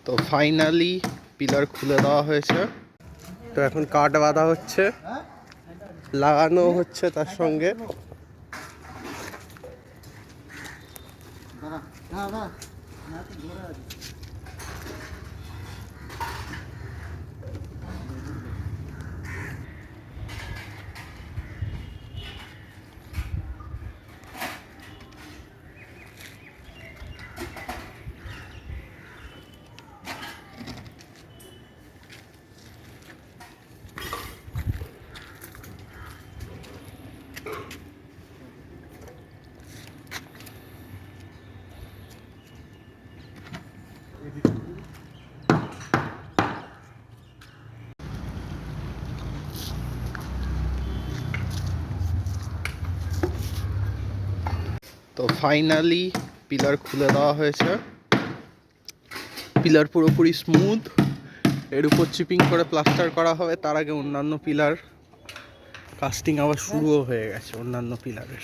তো finally pillar খুলে দেওয়া হয়েছে। তো এখন কাঠ বাঁধা হচ্ছে, লাগানো হচ্ছে তার সঙ্গে। তো ফাইনালি পিলার খুলে দেওয়া হয়েছে। পিলার পুরোপুরি স্মুথ, এর উপর চিপিং করে প্লাস্টার করা হবে। তার আগে অন্যান্য পিলার কাস্টিং আবার শুরুও হয়ে গেছে অন্যান্য পিলারের।